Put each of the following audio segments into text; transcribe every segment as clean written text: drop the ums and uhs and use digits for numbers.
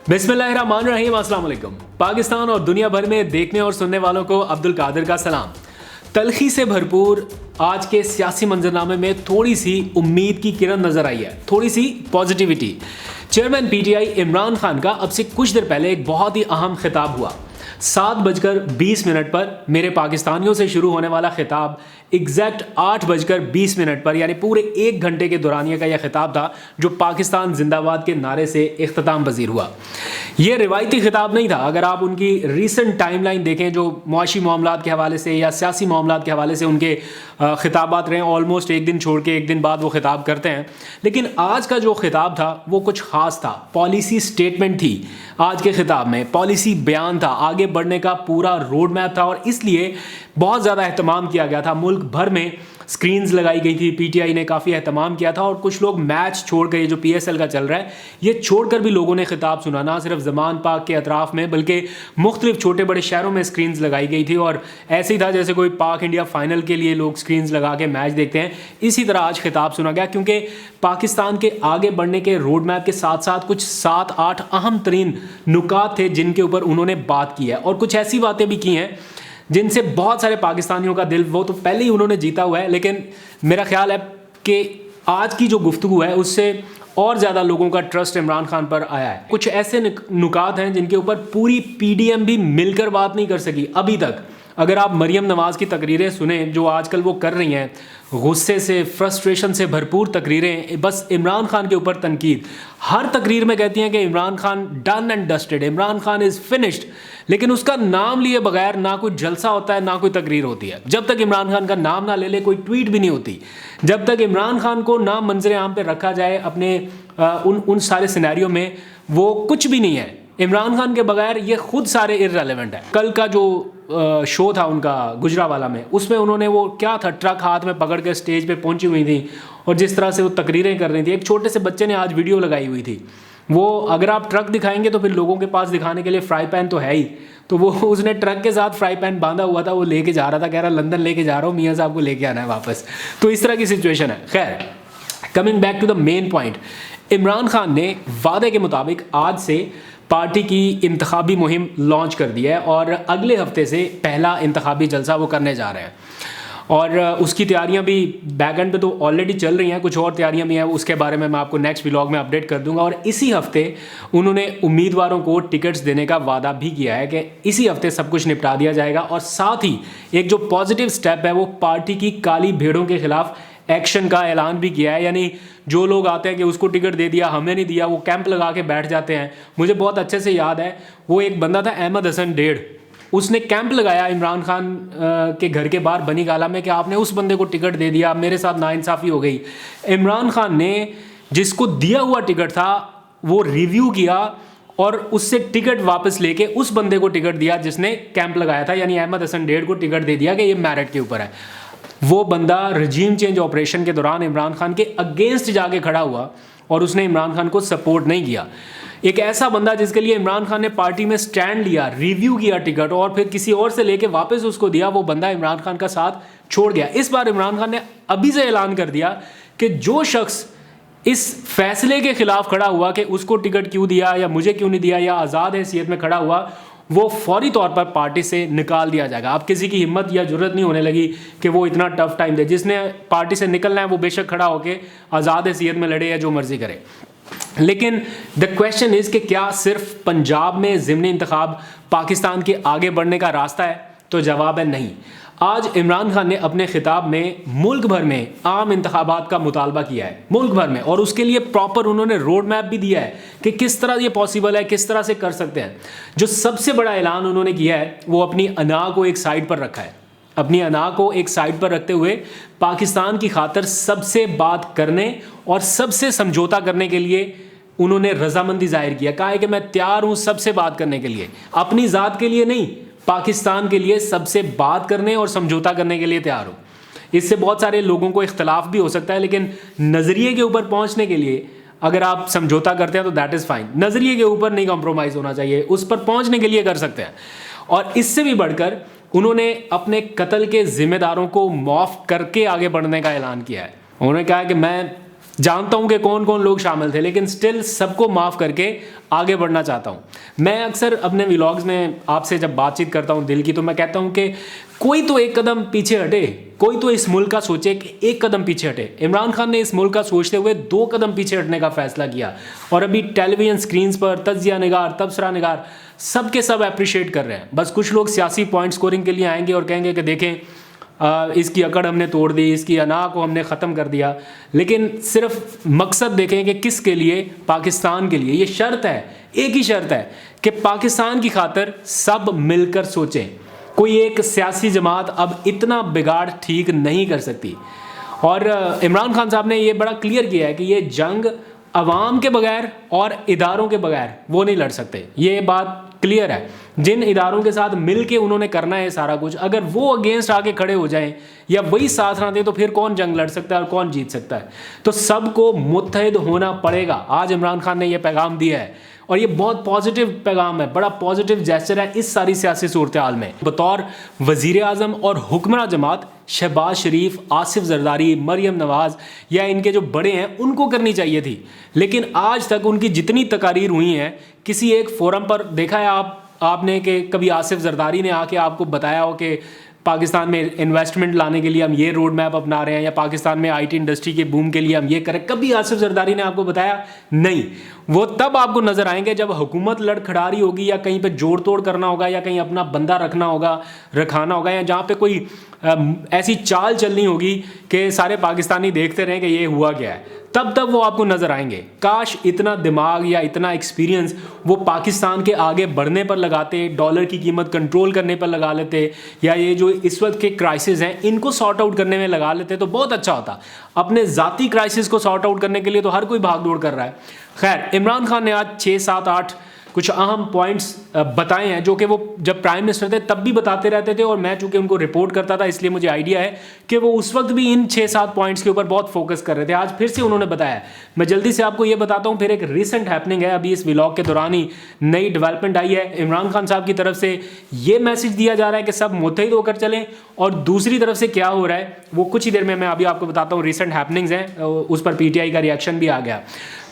बिस्मिल्लाहिर्रहमानिर्रहीम, अस्सलाम वालेकुम। पाकिस्तान और दुनिया भर में देखने और सुनने वालों को अब्दुल कादिर का सलाम। तलखी से भरपूर आज के सियासी मंजरनामे में थोड़ी सी उम्मीद की किरण नजर आई है, थोड़ी सी positivity. Chairman PTI Imran Khan का अब से कुछ देर पहले एक बहुत ही अहम खिताब हुआ। 7:20 पर मेरे पाकिस्तानियों से शुरू होने वाला खिताब एग्जैक्ट 8:20 पर यानी पूरे 1 घंटे के दौरानिया का यह खिताब था जो पाकिस्तान जिंदाबाद के नारे से इख्तिताम पजीर हुआ। यह रिवायती खिताब नहीं था। अगर आप उनकी रीसेंट टाइमलाइन देखें जो मुआशी मामलात के हवाले से या सियासी मामलात के हवाले से उनके खिताबात रहे, ऑलमोस्ट एक दिन छोड़ के एक दिन बाद वो खिताब करते हैं, लेकिन आज का जो खिताब था वो कुछ ख़ास था। पॉलिसी स्टेटमेंट थी आज के खिताब में, पॉलिसी बयान था, आगे बढ़ने का पूरा रोड मैप था और इसलिए बहुत ज़्यादा एहतमाम किया गया था। मुल्क भर में स्क्रीन्स लगाई गई थी, पीटीआई ने काफ़ी एहतमाम किया था और कुछ लोग मैच छोड़ कर, जो पीएसएल का चल रहा है ये छोड़कर भी लोगों ने खिताब सुना। ना सिर्फ ज़मान पाक के अतराफ़ में बल्कि मुख्तलिफ छोटे बड़े शहरों में स्क्रीन्स लगाई गई थी और ऐसे ही था जैसे कोई पाक इंडिया फाइनल के लिए लोग स्क्रीन्स लगा के मैच देखते हैं। इसी तरह आज खिताब सुना गया क्योंकि पाकिस्तान के आगे बढ़ने के रोड मैप के साथ साथ कुछ 7-8 अहम तरीन नुकात थे जिनके ऊपर उन्होंने बात की है और कुछ ऐसी बातें भी की हैं जिनसे बहुत सारे पाकिस्तानियों का दिल वो तो पहले ही उन्होंने जीता हुआ है, लेकिन मेरा ख्याल है कि आज की जो गुफ्तगू है उससे और ज़्यादा लोगों का ट्रस्ट इमरान खान पर आया है। कुछ ऐसे नुकात हैं जिनके ऊपर पूरी पीडीएम भी मिलकर बात नहीं कर सकी अभी तक। अगर आप मरियम नवाज़ की तकरीरें सुने जो आजकल वो कर रही हैं, गुस्से से, फ्रस्ट्रेशन से भरपूर तकरीरें, बस इमरान खान के ऊपर तनकीद। हर तकरीर में कहती हैं कि Imran Khan done and dusted, Imran Khan is finished, लेकिन उसका नाम लिए बगैर ना कोई जलसा होता है ना कोई तकरीर होती है। जब तक इमरान खान का नाम ना ले ले कोई ट्वीट भी नहीं होती। जब तक इमरान खान को ना मंजर आम पे रखा जाए अपने उन सारे सिनेरियो में, वो कुछ भी नहीं है। इमरान खान के बगैर ये खुद सारे इररेलेवेंट है। कल का जो शो था उनका गुजरावाला में, उसमें उन्होंने वो क्या था, ट्रक हाथ में पकड़ के स्टेज पे पहुंची हुई थी और जिस तरह से वो तकरीरें कर रही थी। एक छोटे से बच्चे ने आज वीडियो लगाई हुई थी। वो अगर आप ट्रक दिखाएंगे तो फिर लोगों के पास दिखाने के लिए फ्राई पैन तो है ही, तो वो उसने ट्रक के साथ फ्राई पैन बांधा हुआ था, वो लेके जा रहा था, कह रहा लंदन लेके जा रहा हूँ, मियाँ साहब को लेके आना है वापस। तो इस तरह की सिचुएशन है। खैर, coming back to the main point, Imran Khan ने वादे के मुताबिक आज से पार्टी की इंतखाबी मुहिम लॉन्च कर दी है और अगले हफ्ते से पहला इंतखाबी जलसा वो करने जा रहे हैं और उसकी तैयारियां भी बैक एंड पे तो ऑलरेडी चल रही हैं, कुछ और तैयारियां भी हैं, उसके बारे में मैं आपको नेक्स्ट व्लॉग में अपडेट कर दूंगा। और इसी हफ्ते उन्होंने उम्मीदवारों को टिकट्स देने का वादा भी किया है कि इसी हफ्ते सब कुछ निपटा दिया जाएगा। और साथ ही एक जो पॉजिटिव स्टेप है वो पार्टी की काली भेड़ों के खिलाफ एक्शन का ऐलान भी किया है। यानी जो लोग आते हैं कि उसको टिकट दे दिया, हमें नहीं दिया, वो कैंप लगा के बैठ जाते हैं। मुझे बहुत अच्छे से याद है, वो एक बंदा था अहमद हसन डेढ़, उसने कैंप लगाया इमरान खान के घर के बाहर बनी गाला में कि आपने उस बंदे को टिकट दे दिया, मेरे साथ नाइंसाफ़ी हो गई। इमरान खान ने जिसको दिया हुआ टिकट था वो रिव्यू किया और उससे टिकट वापस लेके उस बंदे को टिकट दिया जिसने कैंप लगाया था, यानी अहमद हसन डेढ़ को टिकट दे दिया कि ये मेरिट के ऊपर है। वो बंदा रजीम चेंज ऑपरेशन के दौरान इमरान खान के अगेंस्ट जाके खड़ा हुआ और उसने इमरान खान को सपोर्ट नहीं किया। एक ऐसा बंदा जिसके लिए इमरान खान ने पार्टी में स्टैंड लिया, रिव्यू किया टिकट और फिर किसी और से लेके वापस उसको दिया, वो बंदा इमरान खान का साथ छोड़ गया। इस बार इमरान खान ने अभी से ऐलान कर दिया कि जो शख्स इस फैसले के खिलाफ खड़ा हुआ कि उसको टिकट क्यों दिया या मुझे क्यों नहीं दिया या आज़ाद हैसियत में खड़ा हुआ, वो फौरी तौर पर पार्टी से निकाल दिया जाएगा। अब किसी की हिम्मत या जरूरत नहीं होने लगी कि वो इतना टफ टाइम दे। जिसने पार्टी से निकलना है वो बेशक खड़ा होकर आज़ाद हैसियत में लड़े या जो मर्जी करे, लेकिन द क्वेश्चन इज़ कि क्या सिर्फ पंजाब में ज़िमनी इंतखाब पाकिस्तान के आगे बढ़ने का रास्ता है? तो जवाब है नहीं। आज इमरान खान ने अपने खिताब में मुल्क भर में आम इंतखाबात का मुतालबा किया है, मुल्क भर में, और उसके लिए प्रॉपर उन्होंने रोड मैप भी दिया है कि किस तरह ये पॉसिबल है, किस तरह से कर सकते हैं। जो सबसे बड़ा ऐलान उन्होंने किया है वो अपनी अना को एक साइड पर रखा है। अपनी अना को एक साइड पर रखते हुए पाकिस्तान की खातिर सबसे बात करने और सबसे समझौता करने के लिए उन्होंने रजामंदी जाहिर किया। कहा है कि मैं तैयार हूं सबसे बात करने के लिए, अपनी ज़ात के लिए नहीं, पाकिस्तान के लिए सबसे बात करने और समझौता करने के लिए तैयार हूं। इससे बहुत सारे लोगों को इख्तलाफ भी हो सकता है, लेकिन नज़रिए के ऊपर पहुंचने के लिए अगर आप समझौता करते हैं तो दैट इज़ फाइन। नज़रिए के ऊपर नहीं कॉम्प्रोमाइज़ होना चाहिए, उस पर पहुंचने के लिए कर सकते हैं। और इससे भी बढ़कर उन्होंने अपने कत्ल के जिम्मेदारों को माफ़ करके आगे बढ़ने का ऐलान किया है। उन्होंने कहा कि मैं जानता हूं कि कौन कौन लोग शामिल थे, लेकिन स्टिल सबको माफ़ करके आगे बढ़ना चाहता हूं। मैं अक्सर अपने व्लॉग्स में आपसे जब बातचीत करता हूं दिल की, तो मैं कहता हूं कि कोई तो एक कदम पीछे हटे, कोई तो इस मुल्क का सोचे कि एक कदम पीछे हटे। इमरान खान ने इस मुल्क का सोचते हुए 2 कदम पीछे हटने का फैसला किया, और अभी टेलीविजन स्क्रीन्स पर तज्जिया निगार, तबसरा निगार सब के सब अप्रिशिएट कर रहे हैं। बस कुछ लोग सियासी पॉइंट स्कोरिंग के लिए आएंगे और कहेंगे कि देखें इसकी अकड़ हमने तोड़ दी, इसकी अना को हमने ख़त्म कर दिया। लेकिन सिर्फ मकसद देखें कि किसके लिए, पाकिस्तान के लिए। ये शर्त है, एक ही शर्त है कि पाकिस्तान की खातिर सब मिलकर सोचें। कोई एक सियासी जमात अब इतना बिगाड़ ठीक नहीं कर सकती। और इमरान खान साहब ने ये बड़ा क्लियर किया है कि ये जंग अवाम के बगैर और इदारों के बगैर वो नहीं लड़ सकते। ये बात क्लियर है। जिन इदारों के साथ मिल के उन्होंने करना है सारा कुछ, अगर वो अगेंस्ट आके खड़े हो जाएं या वही साथ ना दें, तो फिर कौन जंग लड़ सकता है और कौन जीत सकता है। तो सबको मुत्तहिद होना पड़ेगा। आज इमरान खान ने यह पैगाम दिया है, और ये बहुत पॉजिटिव पैगाम है, बड़ा पॉजिटिव जेस्चर है इस सारी सियासी सूरत हाल में। बतौर वज़ीर आज़म और हुक्मरान जमात शहबाज शरीफ, आसिफ जरदारी, मरियम नवाज़ या इनके जो बड़े हैं उनको करनी चाहिए थी, लेकिन आज तक उनकी जितनी तकारीर हुई हैं, किसी एक फोरम पर देखा है आपने कि कभी आसिफ जरदारी ने आके आपको बताया हो कि पाकिस्तान में इन्वेस्टमेंट लाने के लिए हम ये रोड मैप अपना रहे हैं, या पाकिस्तान में आईटी इंडस्ट्री के बूम के लिए हम ये करें? कभी आसिफ जरदारी ने आपको बताया? नहीं। वो तब आपको नजर आएंगे जब हुकूमत लड़खड़ा रही होगी, या कहीं पे जोड़ तोड़ करना होगा, या कहीं अपना बंदा रखाना होगा, या जहाँ पे कोई ऐसी चाल चलनी होगी कि सारे पाकिस्तानी देखते रहें कि ये हुआ क्या है, तब वो आपको नजर आएंगे। काश इतना दिमाग या इतना एक्सपीरियंस वो पाकिस्तान के आगे बढ़ने पर लगाते, डॉलर की कीमत कंट्रोल करने पर लगा लेते, या ये जो इस वक्त के क्राइसिस हैं इनको सॉर्ट आउट करने में लगा लेते, तो बहुत अच्छा होता। अपने ज़ाती क्राइसिस को सॉर्ट आउट करने के लिए तो हर कोई भाग दौड़ कर रहा है। खैर, इमरान खान ने आज 6, 7, 8 कुछ अहम पॉइंट्स बताए हैं, जो कि वो जब प्राइम मिनिस्टर थे तब भी बताते रहते थे, और मैं चूंकि उनको रिपोर्ट करता था इसलिए मुझे आइडिया है कि वो उस वक्त भी इन 6-7 पॉइंट्स के ऊपर बहुत फोकस कर रहे थे। आज फिर से उन्होंने बताया। मैं जल्दी से आपको ये बताता हूँ। फिर एक रिसेंट हैपनिंग है, अभी इस व्लॉग के दौरान ही नई डेवलपमेंट आई है। इमरान खान साहब की तरफ से ये मैसेज दिया जा रहा है कि सब मुत्तहिद होकर चलें, और दूसरी तरफ से क्या हो रहा है वो कुछ ही देर में मैं अभी आपको बताता हूँ। रिसेंट हैपनिंग्स हैं, उस पर पीटीआई का रिएक्शन भी आ गया।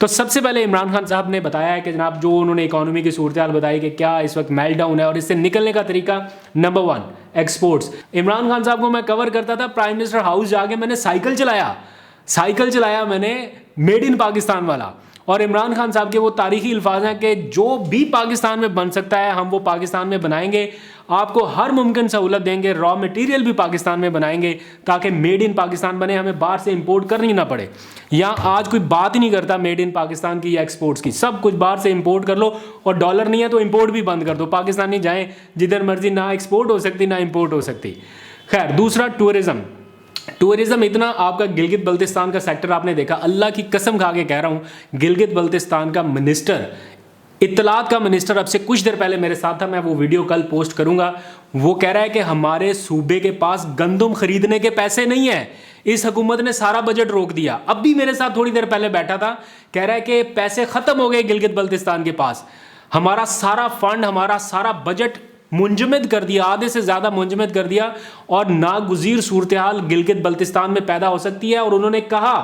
तो सबसे पहले इमरान खान साहब ने बताया है कि जनाब, जो उन्होंने इकोनॉमी की सूरत हाल बताई कि क्या इस वक्त मेल्टडाउन है और इससे निकलने का तरीका, नंबर 1 एक्सपोर्ट्स। इमरान खान साहब को मैं कवर करता था प्राइम मिनिस्टर हाउस जाके, मैंने साइकिल चलाया मैंने मेड इन पाकिस्तान वाला। और इमरान खान साहब के वो तारीखी अल्फाज हैं कि जो भी पाकिस्तान में बन सकता है हम वो पाकिस्तान में बनाएंगे, आपको हर मुमकिन सहूलत देंगे, रॉ मटेरियल भी पाकिस्तान में बनाएंगे ताकि मेड इन पाकिस्तान बने, हमें बाहर से इंपोर्ट करनी ना पड़े। यहाँ आज कोई बात ही नहीं करता मेड इन पाकिस्तान की या एक्सपोर्ट्स की, सब कुछ बाहर से इंपोर्ट कर लो, और डॉलर नहीं है तो इंपोर्ट भी बंद कर दो। पाकिस्तानी जाएँ जिधर मर्जी, ना एक्सपोर्ट हो सकती ना इंपोर्ट हो सकती। खैर, दूसरा टूरिज्म इतना आपका गिलगित बल्तिस्तान का सेक्टर आपने देखा, अल्लाह की कसम खा के कह रहा हूँ, गिलगित बल्तिस्तान का मिनिस्टर, इत्तलात का मिनिस्टर अब से कुछ देर पहले मेरे साथ था, मैं वो वीडियो कल पोस्ट करूंगा। वो कह रहा है कि हमारे सूबे के पास गंदम खरीदने के पैसे नहीं है, इस हुकूमत ने सारा बजट रोक दिया। अब भी मेरे साथ थोड़ी देर पहले बैठा था, कह रहा है कि पैसे खत्म हो गए गिलगित बल्तिस्तान के पास, हमारा सारा फंड, हमारा सारा बजट मुंजमद कर दिया, आधे से ज़्यादा मुंजमद कर दिया, और नागुज़ीर सूरत हाल गिलगित बल्तिस्तान में पैदा हो सकती है। और उन्होंने कहा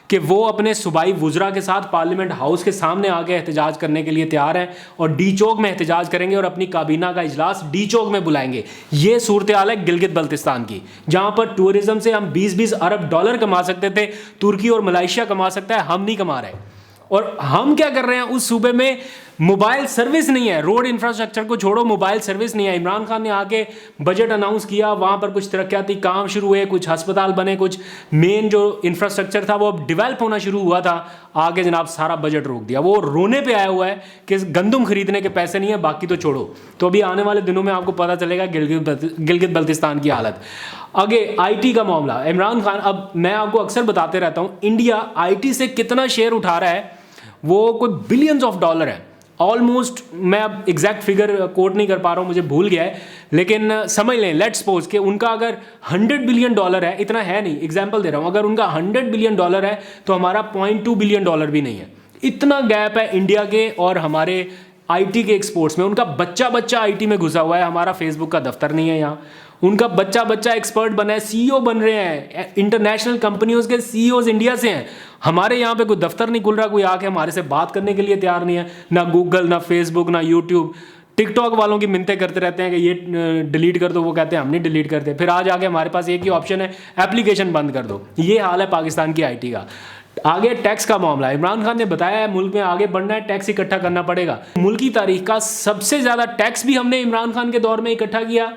कि वो अपने सूबाई वुज़रा के साथ पार्लियामेंट हाउस के सामने आके एहतजाज करने के लिए तैयार हैं, और डी चौक में एहतजाज करेंगे, और अपनी काबीना का इजलास डी चौक में बुलाएंगे। ये सूरत हाल है गिलगित बल्तिस्तान की, जहाँ पर टूरिज्म से हम 20-20 अरब डॉलर कमा सकते थे, तुर्की और मलेशिया कमा सकता है, हम नहीं कमा रहे। और हम क्या कर रहे हैं, उस सूबे में मोबाइल सर्विस नहीं है, रोड इंफ्रास्ट्रक्चर को छोड़ो, मोबाइल सर्विस नहीं है। इमरान खान ने आके बजट अनाउंस किया, वहाँ पर कुछ तरक्याती काम शुरू हुए, कुछ अस्पताल बने, कुछ मेन जो इंफ्रास्ट्रक्चर था वो अब डेवलप होना शुरू हुआ था, आगे जनाब सारा बजट रोक दिया। वो रोने पे आया हुआ है कि गंदम खरीदने के पैसे नहीं है, बाकी तो छोड़ो। तो अभी आने वाले दिनों में आपको पता चलेगा गिलगित बल्तिस्तान की हालत। आगे आईटी का मामला, इमरान खान, अब मैं आपको अक्सर बताते रहता हूँ, इंडिया आईटी से कितना शेयर उठा रहा है, वो कोई बिलियंस ऑफ डॉलर है ऑलमोस्ट। मैं अब एग्जैक्ट फिगर कोट नहीं कर पा रहा हूँ, मुझे भूल गया है, लेकिन समझ लें, लेट्स सपोज कि उनका अगर 100 बिलियन डॉलर है, इतना है नहीं, एग्जांपल दे रहा हूँ, अगर उनका 100 बिलियन डॉलर है तो हमारा 0.2 बिलियन डॉलर भी नहीं है। इतना गैप है इंडिया के और हमारे आईटी के एक्सपोर्ट्स में। उनका बच्चा आईटी में घुसा हुआ है, हमारा फेसबुक का दफ्तर नहीं है यहाँ। उनका बच्चा बच्चा एक्सपर्ट बना है, सीईओ बन रहे हैं, इंटरनेशनल कंपनियों के सीईओज इंडिया से हैं। हमारे यहाँ पे कोई दफ्तर नहीं खुल रहा, कोई आके हमारे से बात करने के लिए तैयार नहीं है। ना गूगल, ना फेसबुक, ना यूट्यूब। टिकटॉक वालों की मिन्नतें करते रहते हैं कि ये डिलीट कर दो, वो कहते हैं हम नहीं डिलीट करते। फिर आज आके हमारे पास एक ही ऑप्शन है, एप्लीकेशन बंद कर दो। ये हाल है पाकिस्तान की आईटी का। आगे टैक्स का मामला, इमरान खान ने बताया है मुल्क में आगे बढ़ना है, टैक्स इकट्ठा करना पड़ेगा। मुल्क की तारीख का सबसे ज़्यादा टैक्स भी हमने इमरान खान के दौर में इकट्ठा किया,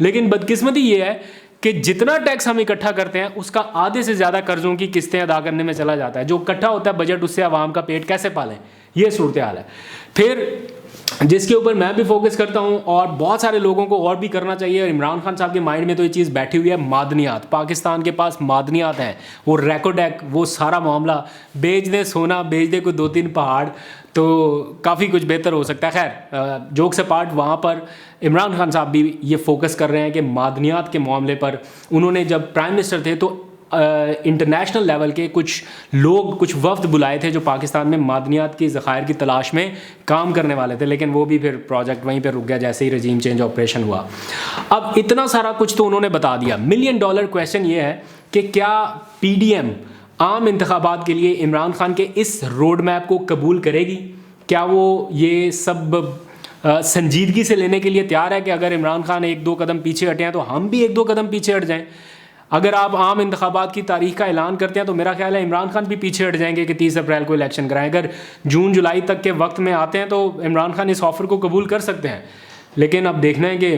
लेकिन बदकिस्मती ये है कि जितना टैक्स हम इकट्ठा करते हैं उसका आधे से ज़्यादा कर्जों की किस्तें अदा करने में चला जाता है। जो इकट्ठा होता है बजट, उससे आवाम का पेट कैसे पालें, ये सूरत हाल है। फिर जिसके ऊपर मैं भी फोकस करता हूं और बहुत सारे लोगों को और भी करना चाहिए, और इमरान खान साहब के माइंड में तो ये चीज़ बैठी हुई है, मादनियात। पाकिस्तान के पास मादनियात हैं, वो रैकोडेक, वो सारा मामला, बेच दे सोना, बेच दे कोई 2-3 पहाड़, तो काफ़ी कुछ बेहतर हो सकता है। खैर, जोक से पार्ट, वहाँ पर इमरान खान साहब भी ये फोकस कर रहे हैं कि मादनियात के मामले पर उन्होंने जब प्राइम मिनिस्टर थे तो इंटरनेशनल लेवल के कुछ लोग, कुछ वफ्द बुलाए थे जो पाकिस्तान में मादनियात की ज़खायर की तलाश में काम करने वाले थे, लेकिन वो भी फिर प्रोजेक्ट वहीं पे रुक गया जैसे ही रजीम चेंज ऑपरेशन हुआ। अब इतना सारा कुछ तो उन्होंने बता दिया। $1 मिलियन क्वेश्चन ये है कि क्या PDM आम इंतखाबात के लिए इमरान खान के इस रोड मैप को कबूल करेगी? क्या वो ये सब संजीदगी से लेने के लिए तैयार है कि अगर इमरान खान 1-2 कदम पीछे हटे हैं तो हम भी 1-2 कदम पीछे हट जाएं? अगर आप आम इंतखाबात की तारीख का ऐलान करते हैं तो मेरा ख्याल है इमरान खान भी पीछे हट जाएंगे कि 30 अप्रैल को इलेक्शन कराएं। अगर जून जुलाई तक के वक्त में आते हैं तो इमरान खान इस ऑफ़र को कबूल कर सकते हैं, लेकिन अब देखना है कि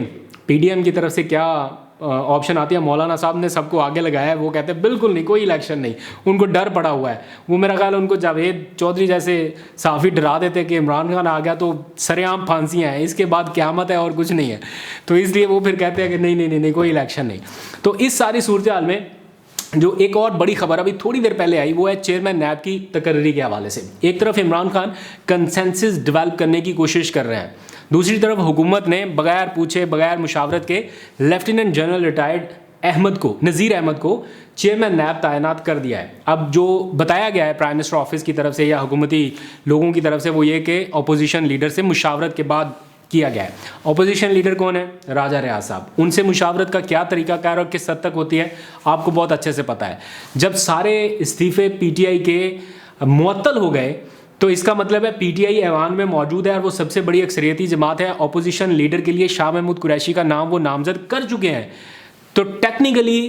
PDM की तरफ से क्या ऑप्शन आती है। मौलाना साहब ने सबको आगे लगाया है, वो कहते हैं बिल्कुल नहीं, कोई इलेक्शन नहीं, उनको डर पड़ा हुआ है। वो मेरा ख्याल है उनको जावेद चौधरी जैसे साफ़ी डरा देते कि इमरान खान आ गया तो सरेआम फांसियाँ हैं, इसके बाद क़यामत है और कुछ नहीं है, तो इसलिए वो फिर कहते हैं कि नहीं नहीं नहीं नहीं, कोई इलेक्शन नहीं। तो इस सारी सूरत हाल में जो एक और बड़ी खबर अभी थोड़ी देर पहले आई, वो है चेयरमैन नैब की तकर्री के हवाले से। एक तरफ इमरान खान कंसेंसस डेवलप करने की कोशिश कर रहे हैं, दूसरी तरफ हुकूमत ने बगैर पूछे बगैर मुशावरत के लेफ्टिनेंट जनरल रिटायर्ड नज़ीर अहमद को चेयरमैन नैब तैनात कर दिया है। अब जो बताया गया है प्राइम मिनिस्टर ऑफिस की तरफ से या हुकूमती लोगों की तरफ से, वो ये कि अपोजिशन लीडर से मुशावरत के बाद किया गया है। अपोजिशन लीडर कौन है? राजा रियाज साहब। उनसे मुशावरत का क्या तरीकाकार और किस हद तक होती है आपको बहुत अच्छे से पता है। जब सारे इस्तीफे PTI के मुअत्तल हो गए तो इसका मतलब है PTI ऐवान में मौजूद है और वो सबसे बड़ी अक्सरियती जमात है। अपोजिशन लीडर के लिए शाह महमूद कुरैशी का नाम वो नामजद कर चुके हैं, तो टेक्निकली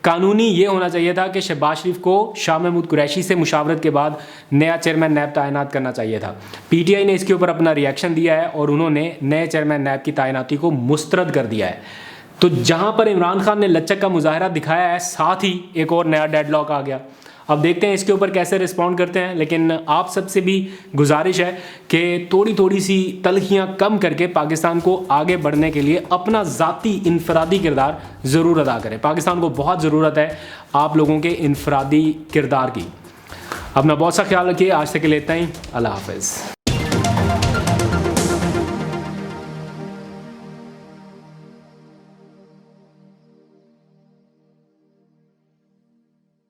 कानूनी ये होना चाहिए था कि शहबाज शरीफ को शाह महमूद कुरैशी से मुशावरत के बाद नया चेयरमैन नैब तैनात करना चाहिए था। PTI ने इसके ऊपर अपना रिएक्शन दिया है और उन्होंने नए चेयरमैन नैब की तैनाती को मुस्तरद कर दिया है। तो जहाँ पर इमरान खान ने लचक का मुजाहरा दिखाया है, साथ ही एक और नया डेडलॉक आ गया। अब देखते हैं इसके ऊपर कैसे रिस्पॉन्ड करते हैं, लेकिन आप सबसे भी गुजारिश है कि थोड़ी सी तलखियाँ कम करके पाकिस्तान को आगे बढ़ने के लिए अपना ज़ाती इनफरादी किरदार ज़रूर अदा करें। पाकिस्तान को बहुत ज़रूरत है आप लोगों के इनफरादी किरदार की। अपना बहुत सा ख्याल रखिए। आज तक के लिए इतना ही। अल्लाह हाफ़िज़।